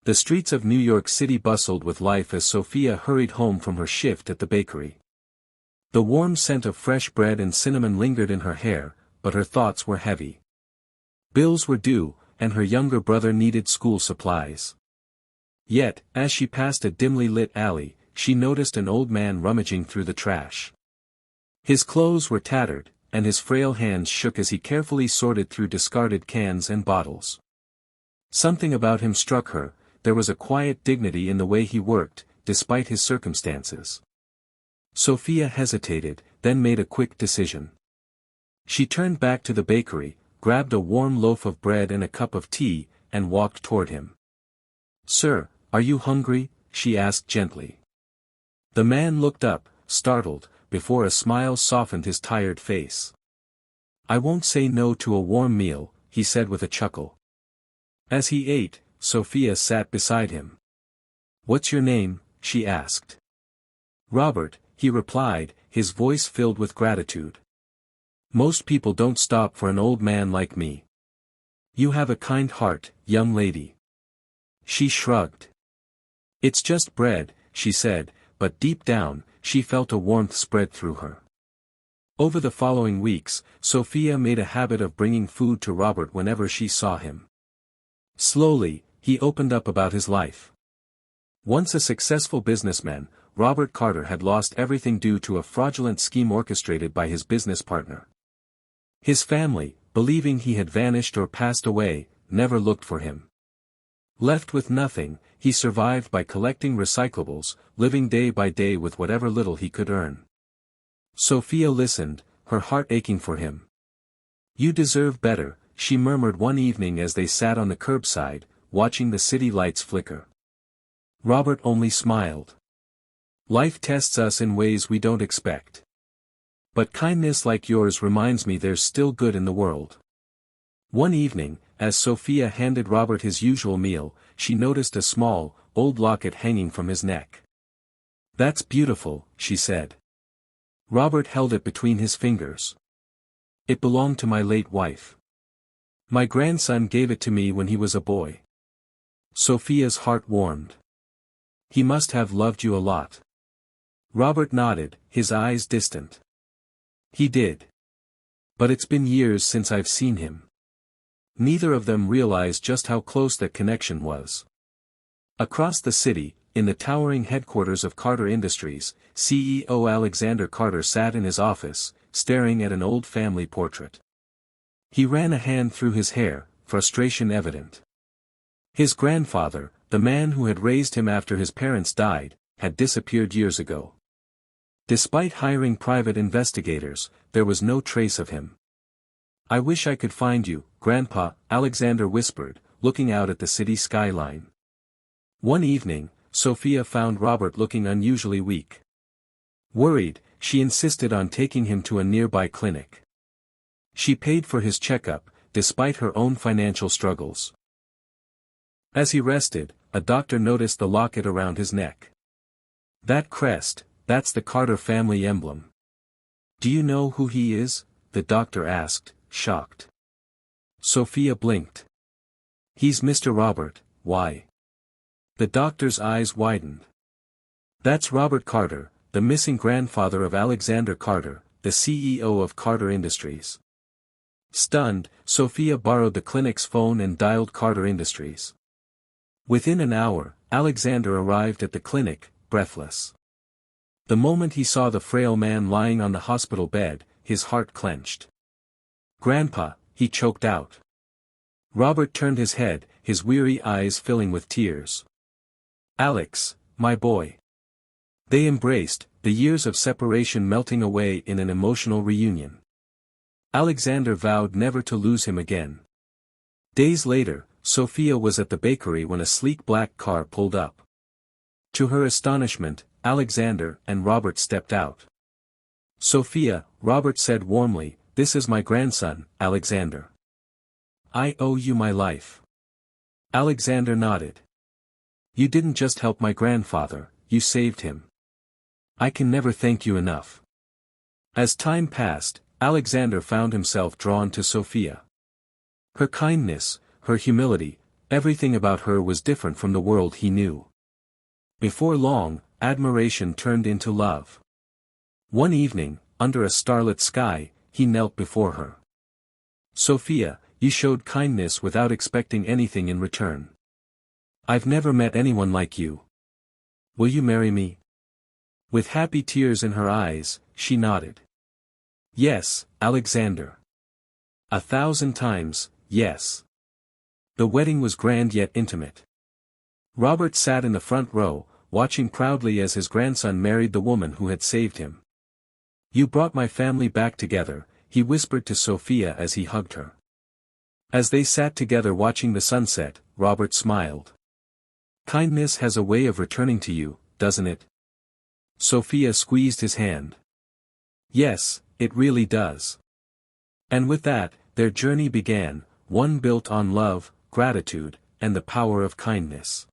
The streets of New York City bustled with life as Sophia hurried home from her shift at the bakery. The warm scent of fresh bread and cinnamon lingered in her hair, but her thoughts were heavy. Bills were due, and her younger brother needed school supplies. Yet, as she passed a dimly lit alley, she noticed an old man rummaging through the trash. His clothes were tattered, and his frail hands shook as he carefully sorted through discarded cans and bottles. Something about him struck her. There was a quiet dignity in the way he worked, despite his circumstances. Sophia hesitated, then made a quick decision. She turned back to the bakery, grabbed a warm loaf of bread and a cup of tea, and walked toward him. "Sir, are you hungry?" she asked gently. The man looked up, startled, before a smile softened his tired face. "I won't say no to a warm meal," he said with a chuckle. As he ate, Sophia sat beside him. "What's your name?" she asked. "Robert," he replied, his voice filled with gratitude. "Most people don't stop for an old man like me." "You have a kind heart, young lady." She shrugged. "It's just bread," she said, but deep down, she felt a warmth spread through her. Over the following weeks, Sophia made a habit of bringing food to Robert whenever she saw him. Slowly, he opened up about his life. Once a successful businessman, Robert Carter had lost everything due to a fraudulent scheme orchestrated by his business partner. His family, believing he had vanished or passed away, never looked for him. Left with nothing, he survived by collecting recyclables, living day by day with whatever little he could earn. Sophia listened, her heart aching for him. "You deserve better," she murmured one evening as they sat on the curbside, watching the city lights flicker. Robert only smiled. "Life tests us in ways we don't expect. But kindness like yours reminds me there's still good in the world." One evening, as Sophia handed Robert his usual meal, she noticed a small, old locket hanging from his neck. "That's beautiful," she said. Robert held it between his fingers. "It belonged to my late wife. My grandson gave it to me when he was a boy." Sophia's heart warmed. "He must have loved you a lot." Robert nodded, his eyes distant. "He did. But it's been years since I've seen him." Neither of them realized just how close that connection was. Across the city, in the towering headquarters of Carter Industries, CEO Alexander Carter sat in his office, staring at an old family portrait. He ran a hand through his hair, frustration evident. His grandfather, the man who had raised him after his parents died, had disappeared years ago. Despite hiring private investigators, there was no trace of him. "I wish I could find you, Grandpa," Alexander whispered, looking out at the city skyline. One evening, Sophia found Robert looking unusually weak. Worried, she insisted on taking him to a nearby clinic. She paid for his checkup, despite her own financial struggles. As he rested, a doctor noticed the locket around his neck. "That crest, that's the Carter family emblem." "Do you know who he is?" the doctor asked, shocked. Sophia blinked. "He's Mr. Robert, why?" The doctor's eyes widened. "That's Robert Carter, the missing grandfather of Alexander Carter, the CEO of Carter Industries." Stunned, Sophia borrowed the clinic's phone and dialed Carter Industries. Within an hour, Alexander arrived at the clinic, breathless. The moment he saw the frail man lying on the hospital bed, his heart clenched. "Grandpa," he choked out. Robert turned his head, his weary eyes filling with tears. "Alex, my boy." They embraced, the years of separation melting away in an emotional reunion. Alexander vowed never to lose him again. Days later, Sophia was at the bakery when a sleek black car pulled up. To her astonishment, Alexander and Robert stepped out. "Sophia," Robert said warmly, "this is my grandson, Alexander. I owe you my life." Alexander nodded. "You didn't just help my grandfather, you saved him. I can never thank you enough." As time passed, Alexander found himself drawn to Sophia. Her kindness, her humility, Everything about her was different from the world he knew. Before long, admiration turned into love. One evening, under a starlit sky, he knelt before her. "Sophia, you showed kindness without expecting anything in return. I've never met anyone like you. Will you marry me?" With happy tears in her eyes, she nodded. "Yes, Alexander. 1,000 times, yes." The wedding was grand yet intimate. Robert sat in the front row, watching proudly as his grandson married the woman who had saved him. "You brought my family back together," he whispered to Sophia as he hugged her. As they sat together watching the sunset, Robert smiled. "Kindness has a way of returning to you, doesn't it?" Sophia squeezed his hand. "Yes, it really does." And with that, their journey began, one built on love, gratitude, and the power of kindness.